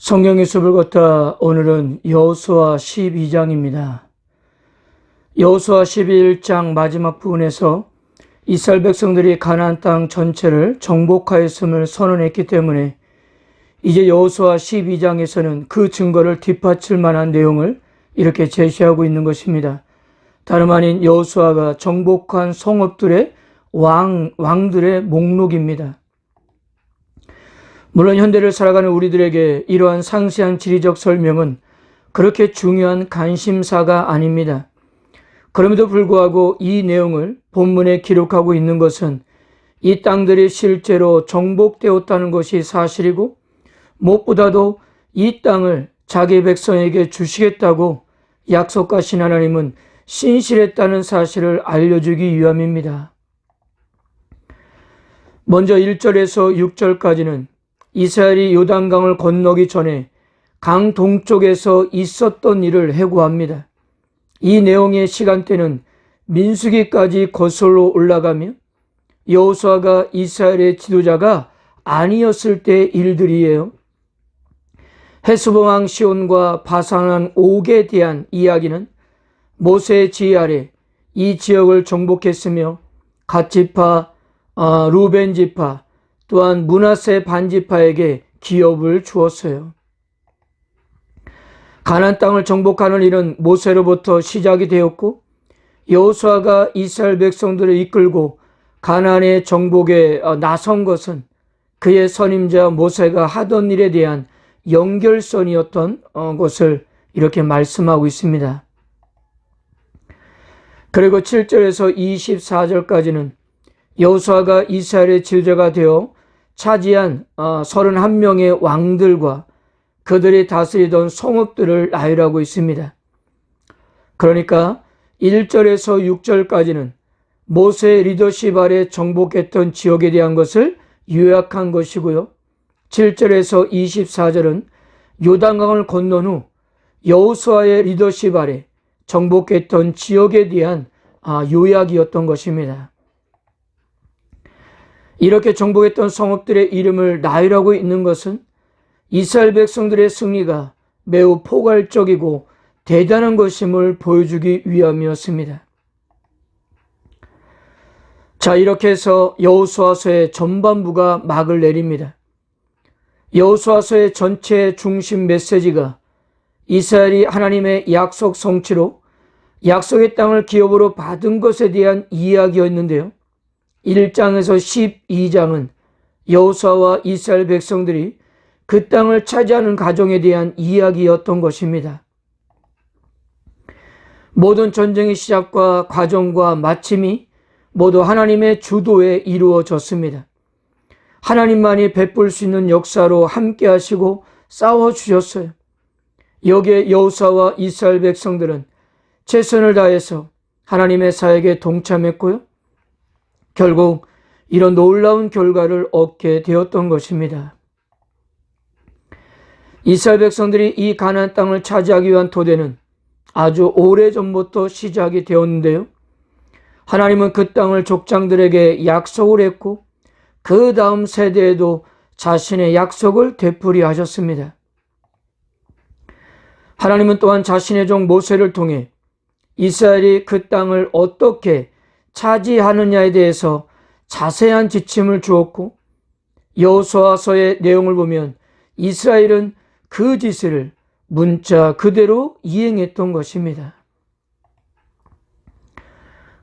성경의 숲을 걷다 오늘은 여호수아 12장입니다. 여호수아 11장 마지막 부분에서 이스라엘 백성들이 가나안 땅 전체를 정복하였음을 선언했기 때문에 이제 여호수아 12장에서는 그 증거를 뒷받칠 만한 내용을 이렇게 제시하고 있는 것입니다. 다름 아닌 여호수아가 정복한 성읍들의 왕들의 목록입니다. 물론 현대를 살아가는 우리들에게 이러한 상세한 지리적 설명은 그렇게 중요한 관심사가 아닙니다. 그럼에도 불구하고 이 내용을 본문에 기록하고 있는 것은 이 땅들이 실제로 정복되었다는 것이 사실이고 무엇보다도 이 땅을 자기 백성에게 주시겠다고 약속하신 하나님은 신실했다는 사실을 알려주기 위함입니다. 먼저 1절에서 6절까지는 이스라엘이 요단강을 건너기 전에 강 동쪽에서 있었던 일을 회고합니다. 이 내용의 시간대는 민수기까지 거슬러 올라가며 여호수아가 이스라엘의 지도자가 아니었을 때의 일들이에요. 헤스본 왕 시온과 바산 왕 옥에 대한 이야기는 모세의 지휘 아래 이 지역을 정복했으며 갓지파, 루벤 지파, 또한 므낫세 반지파에게 기업을 주었어요. 가나안 땅을 정복하는 일은 모세로부터 시작이 되었고 여호수아가 이스라엘 백성들을 이끌고 가나안의 정복에 나선 것은 그의 선임자 모세가 하던 일에 대한 연결선이었던 것을 이렇게 말씀하고 있습니다. 그리고 7절에서 24절까지는 여호수아가 이스라엘의 지도자가 되어 차지한 31명의 왕들과 그들이 다스리던 성읍들을 나열하고 있습니다. 그러니까 1절에서 6절까지는 모세의 리더십 아래 정복했던 지역에 대한 것을 요약한 것이고요. 7절에서 24절은 요단강을 건넌 후 여호수아의 리더십 아래 정복했던 지역에 대한 요약이었던 것입니다. 이렇게 정복했던 성읍들의 이름을 나열하고 있는 것은 이스라엘 백성들의 승리가 매우 포괄적이고 대단한 것임을 보여주기 위함이었습니다. 자, 이렇게 해서 여호수아서의 전반부가 막을 내립니다. 여호수아서의 전체 중심 메시지가 이스라엘이 하나님의 약속 성취로 약속의 땅을 기업으로 받은 것에 대한 이야기였는데요. 1장에서 12장은 여호수아와 이스라엘 백성들이 그 땅을 차지하는 과정에 대한 이야기였던 것입니다. 모든 전쟁의 시작과 과정과 마침이 모두 하나님의 주도에 이루어졌습니다. 하나님만이 베풀 수 있는 역사로 함께 하시고 싸워주셨어요. 여기에 여호수아와 이스라엘 백성들은 최선을 다해서 하나님의 사역에 동참했고요. 결국 이런 놀라운 결과를 얻게 되었던 것입니다. 이스라엘 백성들이 이 가나안 땅을 차지하기 위한 토대는 아주 오래전부터 시작이 되었는데요. 하나님은 그 땅을 족장들에게 약속을 했고 그 다음 세대에도 자신의 약속을 되풀이 하셨습니다. 하나님은 또한 자신의 종 모세를 통해 이스라엘이 그 땅을 어떻게 차지하느냐에 대해서 자세한 지침을 주었고 여호수아서의 내용을 보면 이스라엘은 그 지시를 문자 그대로 이행했던 것입니다.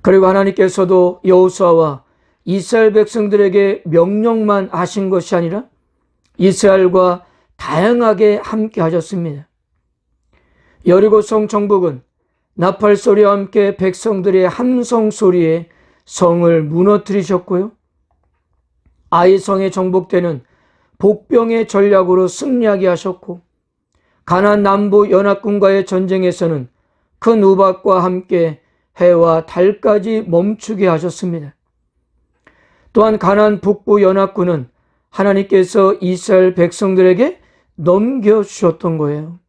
그리고 하나님께서도 여호수아와 이스라엘 백성들에게 명령만 하신 것이 아니라 이스라엘과 다양하게 함께 하셨습니다. 여리고성 정복은 나팔 소리와 함께 백성들의 함성 소리에 성을 무너뜨리셨고요. 아이성의 정복대는 복병의 전략으로 승리하게 하셨고 가나안 남부 연합군과의 전쟁에서는 큰 우박과 함께 해와 달까지 멈추게 하셨습니다. 또한 가나안 북부 연합군은 하나님께서 이스라엘 백성들에게 넘겨주셨던 거예요.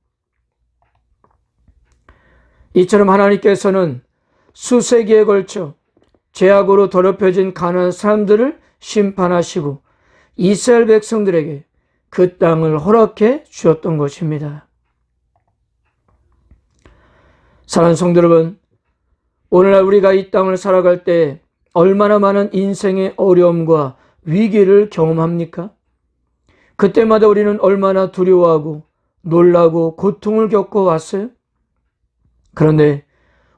이처럼 하나님께서는 수세기에 걸쳐 죄악으로 더럽혀진 가나안 사람들을 심판하시고 이스라엘 백성들에게 그 땅을 허락해 주었던 것입니다. 사랑하는 성도 여러분, 오늘날 우리가 이 땅을 살아갈 때 얼마나 많은 인생의 어려움과 위기를 경험합니까? 그때마다 우리는 얼마나 두려워하고 놀라고 고통을 겪어왔어요? 그런데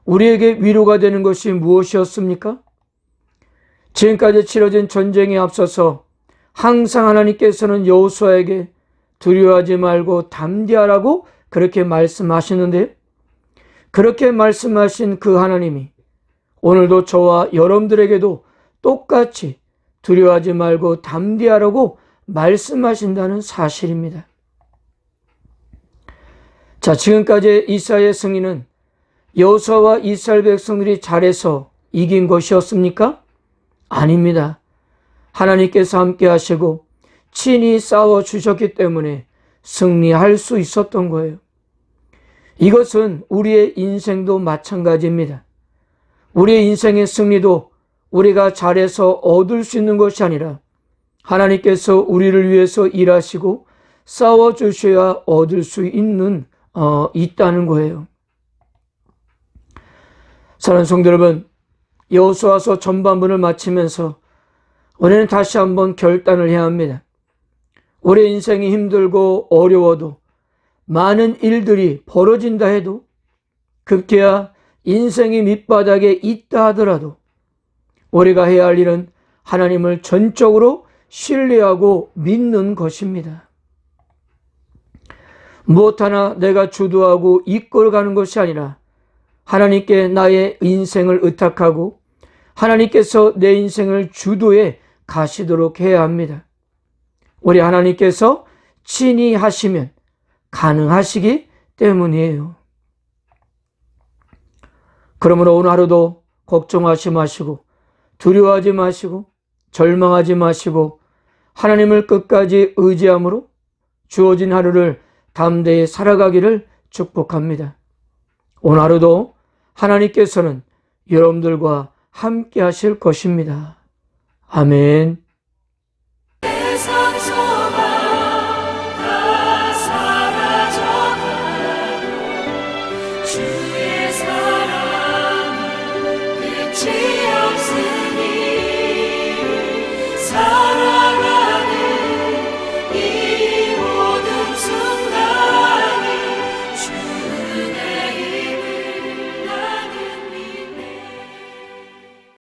우리에게 위로가 되는 것이 무엇이었습니까? 지금까지 치러진 전쟁에 앞서서 항상 하나님께서는 여호수아에게 두려워하지 말고 담대하라고 그렇게 말씀하시는데요. 그렇게 말씀하신 그 하나님이 오늘도 저와 여러분들에게도 똑같이 두려워하지 말고 담대하라고 말씀하신다는 사실입니다. 자, 지금까지 이스라엘의 승리는 여호수아와 이스라엘 백성들이 잘해서 이긴 것이었습니까? 아닙니다. 하나님께서 함께 하시고 친히 싸워주셨기 때문에 승리할 수 있었던 거예요. 이것은 우리의 인생도 마찬가지입니다. 우리의 인생의 승리도 우리가 잘해서 얻을 수 있는 것이 아니라 하나님께서 우리를 위해서 일하시고 싸워주셔야 얻을 수 있다는 거예요. 사랑하는 성도 여러분, 여호수아서 전반부를 마치면서 우리는 다시 한번 결단을 해야 합니다. 우리의 인생이 힘들고 어려워도 많은 일들이 벌어진다 해도 급기야 인생이 밑바닥에 있다 하더라도 우리가 해야 할 일은 하나님을 전적으로 신뢰하고 믿는 것입니다. 무엇 하나 내가 주도하고 이끌어가는 것이 아니라 하나님께 나의 인생을 의탁하고 하나님께서 내 인생을 주도해 가시도록 해야 합니다. 우리 하나님께서 친히 하시면 가능하시기 때문이에요. 그러므로 오늘 하루도 걱정하지 마시고 두려워하지 마시고 절망하지 마시고 하나님을 끝까지 의지함으로 주어진 하루를 담대히 살아가기를 축복합니다. 오늘 하루도 하나님께서는 여러분들과 함께 하실 것입니다. 아멘. 주의